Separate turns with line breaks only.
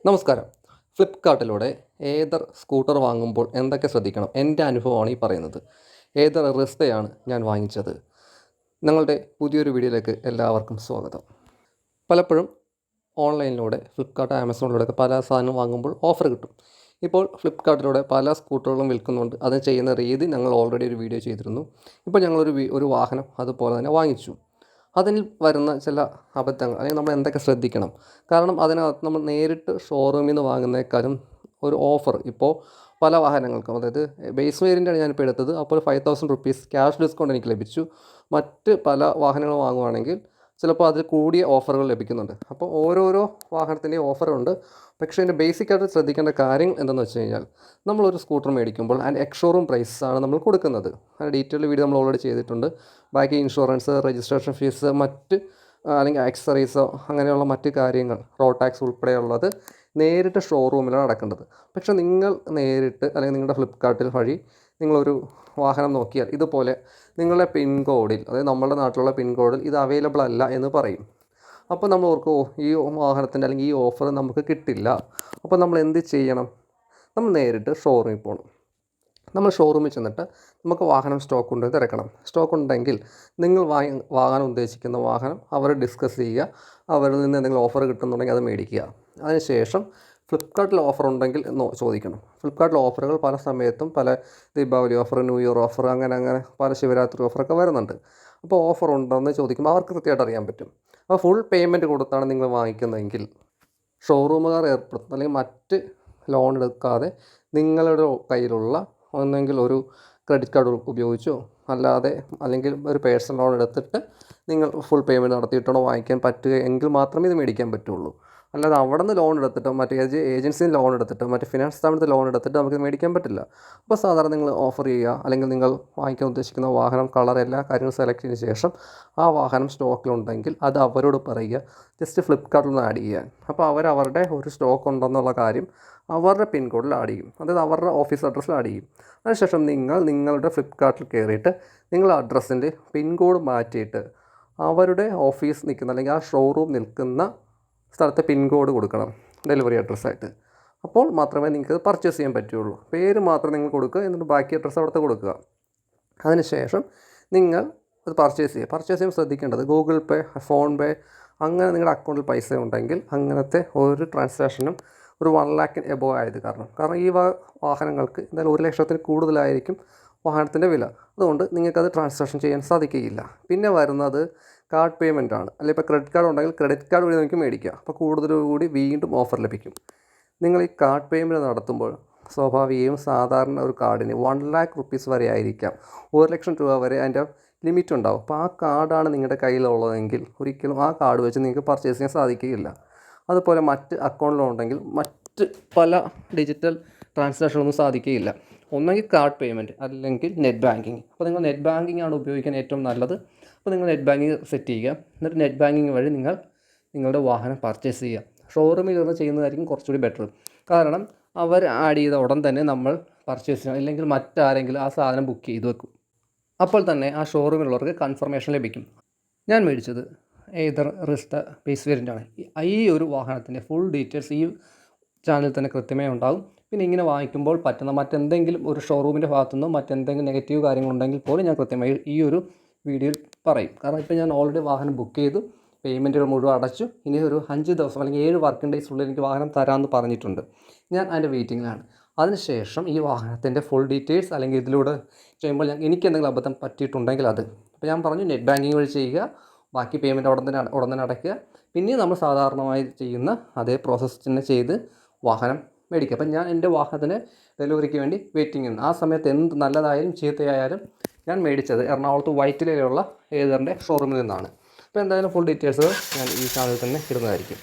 നമസ്കാരം. ഫ്ലിപ്പ്കാർട്ടിലൂടെ ഏതർ സ്കൂട്ടർ വാങ്ങുമ്പോൾ എന്തൊക്കെ ശ്രദ്ധിക്കണം? എൻ്റെ അനുഭവമാണ് ഈ പറയുന്നത്. ഏതർ റിസ്റ്റയാണ് ഞാൻ വാങ്ങിച്ചത്. ഞങ്ങളുടെ പുതിയൊരു വീഡിയോയിലേക്ക് എല്ലാവർക്കും സ്വാഗതം. പലപ്പോഴും ഓൺലൈനിലൂടെ ഫ്ലിപ്പ്കാർട്ട്, ആമസോണിലൂടെയൊക്കെ പല സാധനം വാങ്ങുമ്പോൾ ഓഫർ കിട്ടും. ഇപ്പോൾ ഫ്ലിപ്പ്കാർട്ടിലൂടെ പല സ്കൂട്ടറുകളും വിൽക്കുന്നുണ്ട്. അത് ചെയ്യുന്ന രീതി ഞങ്ങൾ ഓൾറെഡി ഒരു വീഡിയോ ചെയ്തിരുന്നു. ഇപ്പോൾ ഞങ്ങളൊരു വാഹനം അതുപോലെ തന്നെ വാങ്ങിച്ചു. അതിൽ വരുന്ന ചില അബദ്ധങ്ങൾ അല്ലെങ്കിൽ നമ്മൾ എന്തൊക്കെ ശ്രദ്ധിക്കണം? കാരണം അതിനകത്ത് നമ്മൾ നേരിട്ട് ഷോറൂമിൽ നിന്ന് വാങ്ങുന്നതിനേക്കാളും ഒരു ഓഫർ ഇപ്പോൾ പല വാഹനങ്ങൾക്കും, അതായത് ബേസ് വേരിയൻ്റാണ് ഞാനിപ്പോൾ എടുത്തത്. അപ്പോൾ 5000 റുപ്പീസ് ക്യാഷ് ഡിസ്കൗണ്ട് എനിക്ക് ലഭിച്ചു. മറ്റ് പല വാഹനങ്ങൾ വാങ്ങുകയാണെങ്കിൽ ചിലപ്പോൾ അതിൽ കൂടിയ ഓഫറുകൾ ലഭിക്കുന്നുണ്ട്. അപ്പോൾ ഓരോരോ വാഹനത്തിൻ്റെയും ഓഫറുണ്ട്. പക്ഷേ അതിൻ്റെ ബേസിക്കായിട്ട് ശ്രദ്ധിക്കേണ്ട കാര്യം എന്തെന്ന് വെച്ച് കഴിഞ്ഞാൽ, നമ്മളൊരു സ്കൂട്ടർ മേടിക്കുമ്പോൾ അതിൻ്റെ എക്സ്-ഷോറൂം പ്രൈസാണ് നമ്മൾ കൊടുക്കുന്നത്. അതിൻ്റെ ഡീറ്റെയിൽഡ് വീഡിയോ നമ്മൾ ഓൾറെഡി ചെയ്തിട്ടുണ്ട്. ബാക്കി ഇൻഷുറൻസ്, രജിസ്ട്രേഷൻ ഫീസ്, മറ്റ് അല്ലെങ്കിൽ ആക്സറീസോ അങ്ങനെയുള്ള മറ്റ് കാര്യങ്ങൾ, റോഡ് ടാക്സ് ഉൾപ്പെടെയുള്ളത് നേരിട്ട് ഷോറൂമിലാണ് അടക്കേണ്ടത്. പക്ഷേ നിങ്ങൾ നേരിട്ട് അല്ലെങ്കിൽ നിങ്ങളുടെ ഫ്ലിപ്പ്കാർട്ടിൽ വഴി നിങ്ങളൊരു വാഹനം നോക്കിയാൽ ഇതുപോലെ നിങ്ങളുടെ പിൻകോഡിൽ, അതായത് നമ്മുടെ നാട്ടിലുള്ള പിൻകോഡിൽ ഇത് അവൈലബിൾ അല്ല എന്ന് പറയും. അപ്പോൾ നമ്മൾ ഓർക്കും, ഈ വാഹനത്തിൻ്റെ അല്ലെങ്കിൽ ഈ ഓഫർ നമുക്ക് കിട്ടില്ല. അപ്പോൾ നമ്മൾ എന്ത് ചെയ്യണം? നമ്മൾ നേരിട്ട് ഷോറൂമിൽ പോകണം. നമ്മൾ ഷോറൂമിൽ ചെന്നിട്ട് നമുക്ക് വാഹനം സ്റ്റോക്ക് ഉണ്ടെന്ന് തിരക്കണം. സ്റ്റോക്ക് ഉണ്ടെങ്കിൽ നിങ്ങൾ വാങ്ങാൻ ഉദ്ദേശിക്കുന്ന വാഹനം അവർ ഡിസ്കസ് ചെയ്യുക. അവരിൽ നിന്ന് എന്തെങ്കിലും ഓഫർ കിട്ടുന്നുണ്ടെങ്കിൽ അത് മേടിക്കുക. അതിനുശേഷം ഫ്ലിപ്പ്കാർട്ടിൽ ഓഫർ ഉണ്ടെങ്കിൽ എന്ന് ചോദിക്കണം. ഫ്ലിപ്പ്കാർട്ടിൽ ഓഫറുകൾ പല സമയത്തും പല Deepavali offer, new year offer, അങ്ങനെ പല ശിവരാത്രി ഓഫറൊക്കെ വരുന്നുണ്ട്. അപ്പോൾ ഓഫർ ഉണ്ടോയെന്ന് ചോദിക്കുമ്പോൾ അവർക്ക് കൃത്യമായിട്ട് അറിയാൻ പറ്റും. അപ്പോൾ ഫുൾ പേയ്മെൻറ്റ് കൊടുത്താണ് നിങ്ങൾ വാങ്ങിക്കുന്നതെങ്കിൽ ഷോറൂമുകാർ ഏർപ്പെടുത്തുന്ന അല്ലെങ്കിൽ മറ്റ് ലോൺ എടുക്കാതെ നിങ്ങളുടെ കയ്യിലുള്ള ഒന്നെങ്കിൽ ഒരു ക്രെഡിറ്റ് കാർഡ് ഉപയോഗിച്ചോ അല്ലെങ്കിൽ ഒരു പേഴ്സണൽ ലോൺ എടുത്തിട്ട് നിങ്ങൾ ഫുൾ പേയ്മെൻറ്റ് നടത്തിയിട്ടാണോ വാങ്ങിക്കാൻ പറ്റുക എങ്കിൽ മാത്രമേ ഇത് മേടിക്കാൻ പറ്റുള്ളൂ. അല്ലാതെ അവിടെ നിന്ന് ലോൺ എടുത്തിട്ടോ മറ്റേ ഏജൻസിയിൽ ലോൺ എടുത്തിട്ടോ മറ്റ് ഫിനാൻസ് സ്ഥാപനത്തിൽ ലോൺ എടുത്തിട്ട് നമുക്ക് മേടിക്കാൻ പറ്റില്ല. അപ്പോൾ സാധാരണ നിങ്ങൾ ഓഫർ ചെയ്യുക, അല്ലെങ്കിൽ നിങ്ങൾ വാങ്ങിക്കാൻ ഉദ്ദേശിക്കുന്ന വാഹനം, കളർ, എല്ലാ കാര്യങ്ങളും സെലക്ട് ചെയ്തതിന് ശേഷം ആ വാഹനം സ്റ്റോക്കിലുണ്ടെങ്കിൽ അത് അവരോട് പറയുക, ജസ്റ്റ് ഫ്ലിപ്പ്കാർട്ടിൽ നിന്ന് ആഡ് ചെയ്യാൻ. അപ്പോൾ അവരുടെ ഒരു സ്റ്റോക്ക് ഉണ്ടെന്നുള്ള കാര്യം അവരുടെ പിൻകോഡിൽ ആഡ് ചെയ്യും, അതായത് അവരുടെ ഓഫീസ് അഡ്രസ്സിൽ ആഡ് ചെയ്യും. അതിനുശേഷം നിങ്ങളുടെ ഫ്ലിപ്പ്കാർട്ടിൽ കയറിയിട്ട് നിങ്ങളുടെ അഡ്രസ്സിൻ്റെ പിൻകോഡ് മാറ്റിയിട്ട് അവരുടെ ഓഫീസ് നിൽക്കുന്ന അല്ലെങ്കിൽ ആ ഷോറൂം നിൽക്കുന്ന സ്ഥലത്തെ പിൻകോഡ് കൊടുക്കണം ഡെലിവറി അഡ്രസ്സായിട്ട്. അപ്പോൾ മാത്രമേ നിങ്ങൾക്ക് പർച്ചേസ് ചെയ്യാൻ പറ്റുള്ളൂ. പേര് മാത്രം നിങ്ങൾ കൊടുക്കുക, എന്നിട്ട് ബാക്കി അഡ്രസ്സ് അവിടുത്തെ കൊടുക്കുക. അതിനുശേഷം നിങ്ങൾ അത് പർച്ചേസ് ചെയ്യുമ്പോൾ ശ്രദ്ധിക്കേണ്ടത് ഗൂഗിൾ പേ, ഫോൺ പേ, അങ്ങനെ നിങ്ങളുടെ അക്കൗണ്ടിൽ പൈസ ഉണ്ടെങ്കിൽ അങ്ങനത്തെ ഒരു ട്രാൻസാക്ഷനും ഒരു 1 lakh എബോവ് ആയത് കാരണം ഈ വാഹനങ്ങൾക്ക് എന്തായാലും 1 ലക്ഷത്തിന് കൂടുതലായിരിക്കും വാഹനത്തിൻ്റെ വില. അതുകൊണ്ട് നിങ്ങൾക്കത് ട്രാൻസാക്ഷൻ ചെയ്യാൻ സാധിക്കുകയില്ല. പിന്നെ വരുന്നത് കാർഡ് പേയ്മെൻ്റ് ആണ്. അല്ലെങ്കിൽ ഇപ്പോൾ ക്രെഡിറ്റ് കാർഡ് ഉണ്ടെങ്കിൽ ക്രെഡിറ്റ് കാർഡ് വഴി നിങ്ങൾക്ക് മേടിക്കാം. അപ്പോൾ കൂടുതൽ വീണ്ടും ഓഫർ ലഭിക്കും. നിങ്ങൾ ഈ കാർഡ് പേയ്മെൻറ്റ് നടത്തുമ്പോൾ സ്വാഭാവികവും സാധാരണ ഒരു കാർഡിന് 1 lakh റുപ്പീസ് വരെ ആയിരിക്കാം, 1 ലക്ഷം രൂപ വരെ അതിൻ്റെ ലിമിറ്റ് ഉണ്ടാവും. അപ്പോൾ ആ കാർഡാണ് നിങ്ങളുടെ കയ്യിലുള്ളതെങ്കിൽ ഒരിക്കലും ആ കാർഡ് വെച്ച് നിങ്ങൾക്ക് പർച്ചേസ് ചെയ്യാൻ സാധിക്കുകയില്ല. അതുപോലെ മറ്റ് അക്കൗണ്ടിലുണ്ടെങ്കിൽ മറ്റ് പല ഡിജിറ്റൽ ട്രാൻസാക്ഷനൊന്നും സാധിക്കുകയില്ല. ഒന്നെങ്കിൽ കാർഡ് പേയ്മെൻറ്റ്, അല്ലെങ്കിൽ നെറ്റ് ബാങ്കിങ്. അപ്പോൾ നിങ്ങൾ നെറ്റ് ബാങ്കിങ് ആണ് ഉപയോഗിക്കാൻ ഏറ്റവും നല്ലത്. അപ്പോൾ നിങ്ങൾ നെറ്റ് ബാങ്കിങ് സെറ്റ് ചെയ്യുക. എന്നിട്ട് നെറ്റ് ബാങ്കിങ് വഴി നിങ്ങളുടെ വാഹനം പർച്ചേസ് ചെയ്യുക. ഷോറൂമിൽ ഇരുന്ന് ചെയ്യുന്നതായിരിക്കും കുറച്ചുകൂടി ബെറ്റർ. കാരണം അവർ ആഡ് ചെയ്ത ഉടൻ തന്നെ നമ്മൾ പർച്ചേസ് ചെയ്യണം, അല്ലെങ്കിൽ മറ്റാരെങ്കിലും ആ സാധനം ബുക്ക് ചെയ്ത് വെക്കും. അപ്പോൾ തന്നെ ആ ഷോറൂമിലുള്ളവർക്ക് കൺഫർമേഷൻ ലഭിക്കും. ഞാൻ മേടിച്ചത് ഏതർ റിസ്റ്റ ബേസ് വേരിയൻ്റാണ്. ഈ ഒരു വാഹനത്തിൻ്റെ ഫുൾ ഡീറ്റെയിൽസ് ഈ ചാനലിൽ തന്നെ കൃത്യമായി ഉണ്ടാകും. പിന്നെ ഇങ്ങനെ വാങ്ങിക്കുമ്പോൾ പറ്റുന്ന മറ്റെന്തെങ്കിലും ഒരു ഷോറൂമിൻ്റെ ഭാഗത്തുനിന്നോ മറ്റെന്തെങ്കിലും നെഗറ്റീവ് കാര്യങ്ങളുണ്ടെങ്കിൽ പോലും ഞാൻ കൃത്യമായി ഈ ഒരു വീഡിയോയിൽ പറയും. കാരണം ഇപ്പോൾ ഞാൻ ഓൾറെഡി വാഹനം ബുക്ക് ചെയ്തു, പേയ്മെൻറ്റുകൾ മുഴുവൻ അടച്ചു. ഇനി ഒരു 5 ദിവസം അല്ലെങ്കിൽ 7 വർക്കിംഗ് ഡേയ്സുള്ളിൽ എനിക്ക് വാഹനം തരാമെന്ന് പറഞ്ഞിട്ടുണ്ട്. ഞാൻ അതിൻ്റെ വെയിറ്റിങ്ങിലാണ്. അതിനുശേഷം ഈ വാഹനത്തിൻ്റെ ഫുൾ ഡീറ്റെയിൽസ് അല്ലെങ്കിൽ ഇതിലൂടെ ചെയ്യുമ്പോൾ എനിക്ക് എന്തെങ്കിലും അബദ്ധം പറ്റിയിട്ടുണ്ടെങ്കിൽ അത് അപ്പോൾ ഞാൻ പറഞ്ഞു നെറ്റ് ബാങ്കിങ് വഴി ചെയ്യുക, ബാക്കി പേയ്മെൻറ്റ് ഉടൻ തന്നെ അടയ്ക്കുക. പിന്നെയും നമ്മൾ സാധാരണമായി ചെയ്യുന്ന അതേ പ്രോസസ്സ് തന്നെ ചെയ്ത് വാഹനം മേടിക്കുക. അപ്പം ഞാൻ എൻ്റെ വാഹനത്തിന് ഡെലിവറിക്ക് വേണ്ടി വെയിറ്റിംഗ് ചെയ്യുന്നു. ആ സമയത്ത് എന്ത് നല്ലതായാലും ചീത്തയായാലും ഞാൻ മേടിച്ചത് എറണാകുളത്ത് വൈറ്റിലയിലുള്ള ഏതറിൻ്റെ ഷോറൂമിൽ നിന്നാണ്. അപ്പോൾ എന്തായാലും ഫുൾ ഡീറ്റെയിൽസ് ഞാൻ ഈ ചാനലിൽ തന്നെ ഇടുന്നതായിരിക്കും.